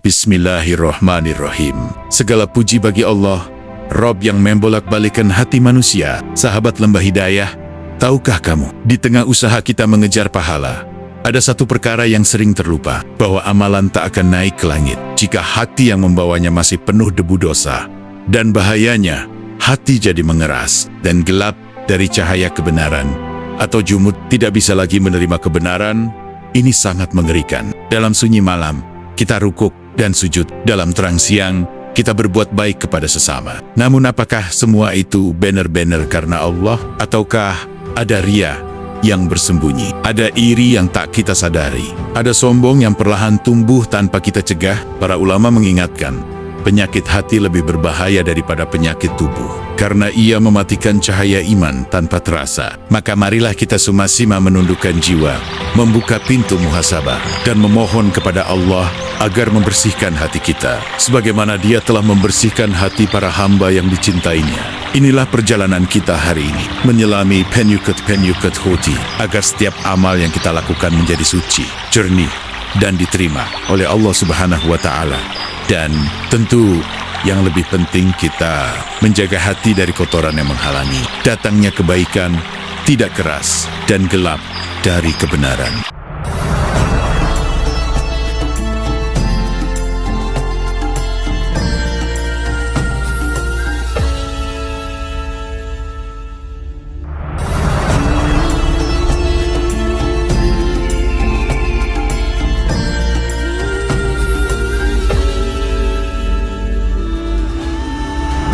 Bismillahirrahmanirrahim. Segala puji bagi Allah, Rob yang membolak-balikan hati manusia, sahabat lembah hidayah. Tahukah kamu, di tengah usaha kita mengejar pahala, ada satu perkara yang sering terlupa, bahwa amalan tak akan naik ke langit jika hati yang membawanya masih penuh debu dosa. Dan bahayanya, hati jadi mengeras dan gelap dari cahaya kebenaran, atau jumud tidak bisa lagi menerima kebenaran. Ini sangat mengerikan. Dalam sunyi malam, kita rukuk dan sujud. Dalam terang siang, kita berbuat baik kepada sesama. Namun apakah semua itu benar-benar karena Allah? Ataukah ada ria yang bersembunyi? Ada iri yang tak kita sadari? Ada sombong yang perlahan tumbuh tanpa kita cegah? Para ulama mengingatkan, penyakit hati lebih berbahaya daripada penyakit tubuh, karena ia mematikan cahaya iman tanpa terasa. Maka marilah kita sumasima menundukkan jiwa, membuka pintu muhasabah, dan memohon kepada Allah agar membersihkan hati kita, sebagaimana Dia telah membersihkan hati para hamba yang dicintainya. Inilah perjalanan kita hari ini, menyelami penyuket hoti, agar setiap amal yang kita lakukan menjadi suci, jernih, dan diterima oleh Allah Subhanahu wa Ta'ala. Dan tentu yang lebih penting, kita menjaga hati dari kotoran yang menghalangi datangnya kebaikan, tidak keras dan gelap dari kebenaran.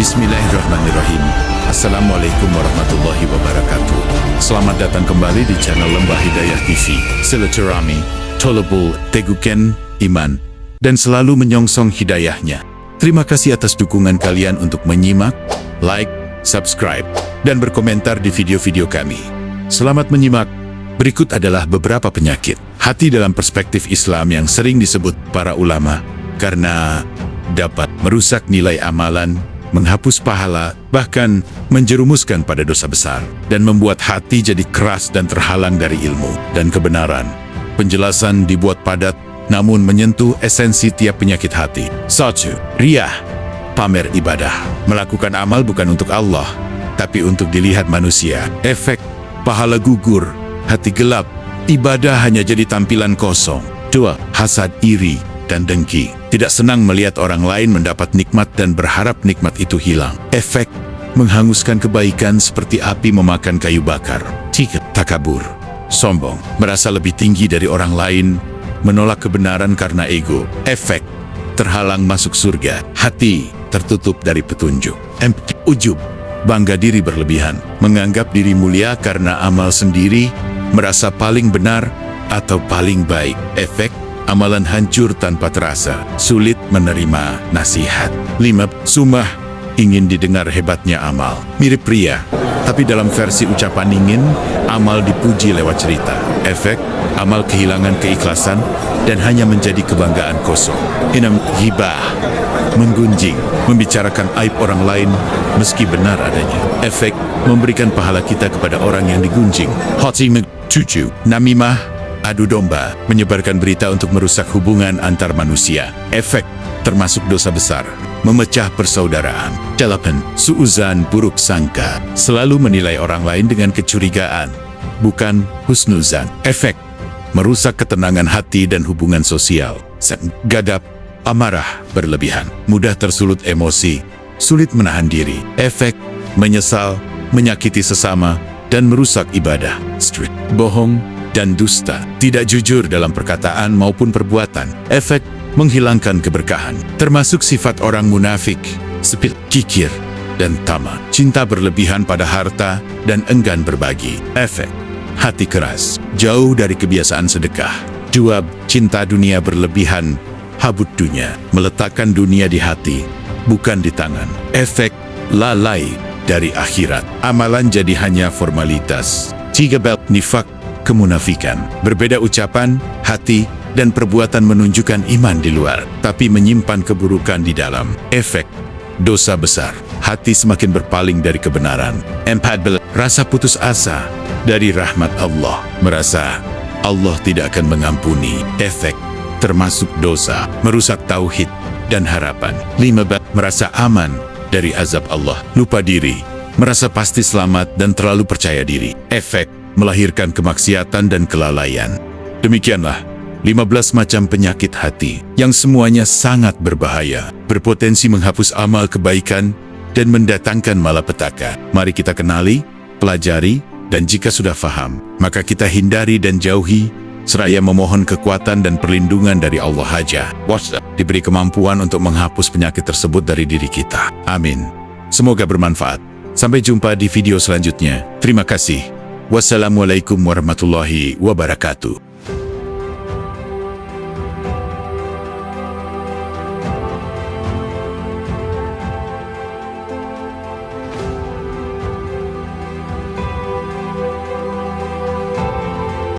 Bismillahirrahmanirrahim. Assalamualaikum warahmatullahi wabarakatuh. Selamat datang kembali di channel Lembah Hidayah TV. Silaturahmi, tolabul, tegukan, iman, dan selalu menyongsong hidayahnya. Terima kasih atas dukungan kalian untuk menyimak, like, subscribe, dan berkomentar di video-video kami. Selamat menyimak. Berikut adalah beberapa penyakit hati dalam perspektif Islam yang sering disebut para ulama karena dapat merusak nilai amalan, menghapus pahala, bahkan menjerumuskan pada dosa besar, dan membuat hati jadi keras dan terhalang dari ilmu dan kebenaran. Penjelasan dibuat padat, namun menyentuh esensi tiap penyakit hati. 1. Riyah, pamer ibadah. Melakukan amal bukan untuk Allah, tapi untuk dilihat manusia. Efek, pahala gugur, hati gelap, ibadah hanya jadi tampilan kosong. 2. Hasad, iri, dan dengki. Tidak senang melihat orang lain mendapat nikmat dan berharap nikmat itu hilang. Efek, menghanguskan kebaikan seperti api memakan kayu bakar. 3. Takabur, sombong, merasa lebih tinggi dari orang lain, menolak kebenaran karena ego. Efek, terhalang masuk surga, hati tertutup dari petunjuk. 4. Ujub, bangga diri berlebihan, menganggap diri mulia karena amal sendiri, merasa paling benar atau paling baik. Efek, amalan hancur tanpa terasa, sulit menerima nasihat. 5. Sumah, ingin didengar hebatnya amal. Mirip pria, tapi dalam versi ucapan ingin, amal dipuji lewat cerita. Efek, amal kehilangan keikhlasan dan hanya menjadi kebanggaan kosong. 6. Ghibah, menggunjing, membicarakan aib orang lain meski benar adanya. Efek, memberikan pahala kita kepada orang yang digunjing. 7. Namimah, adu domba, menyebarkan berita untuk merusak hubungan antar manusia. Efek, termasuk dosa besar, memecah persaudaraan. 8. Suuzan, buruk sangka, selalu menilai orang lain dengan kecurigaan, bukan husnuzan. Efek, merusak ketenangan hati dan hubungan sosial. Gadab, amarah berlebihan, mudah tersulut emosi, sulit menahan diri. Efek, menyesal, menyakiti sesama, dan merusak ibadah. Bohong dan dusta, tidak jujur dalam perkataan maupun perbuatan. Efek, menghilangkan keberkahan, termasuk sifat orang munafik, sepil, kikir, dan tamak, cinta berlebihan pada harta, dan enggan berbagi. Efek, hati keras, jauh dari kebiasaan sedekah. 2. Cinta dunia berlebihan, habut dunia, meletakkan dunia di hati, bukan di tangan. Efek, lalai dari akhirat, amalan jadi hanya formalitas. 3. Nifak, kemunafikan, berbeda ucapan, hati, dan perbuatan menunjukkan iman di luar, tapi menyimpan keburukan di dalam. Efek, dosa besar, hati semakin berpaling dari kebenaran. 4. Rasa putus asa dari rahmat Allah, merasa Allah tidak akan mengampuni. Efek, termasuk dosa, merusak tauhid dan harapan. 15. Merasa aman dari azab Allah, lupa diri, merasa pasti selamat dan terlalu percaya diri. Efek melahirkan kemaksiatan dan kelalaian. Demikianlah 15 macam penyakit hati yang semuanya sangat berbahaya, berpotensi menghapus amal kebaikan dan mendatangkan malapetaka. Mari kita kenali, pelajari, dan jika sudah faham, maka kita hindari dan jauhi, seraya memohon kekuatan dan perlindungan dari Allah Haja Wajalla, diberi kemampuan untuk menghapus penyakit tersebut dari diri kita. Amin. Semoga bermanfaat. Sampai jumpa di video selanjutnya. Terima kasih. Wassalamualaikum warahmatullahi wabarakatuh.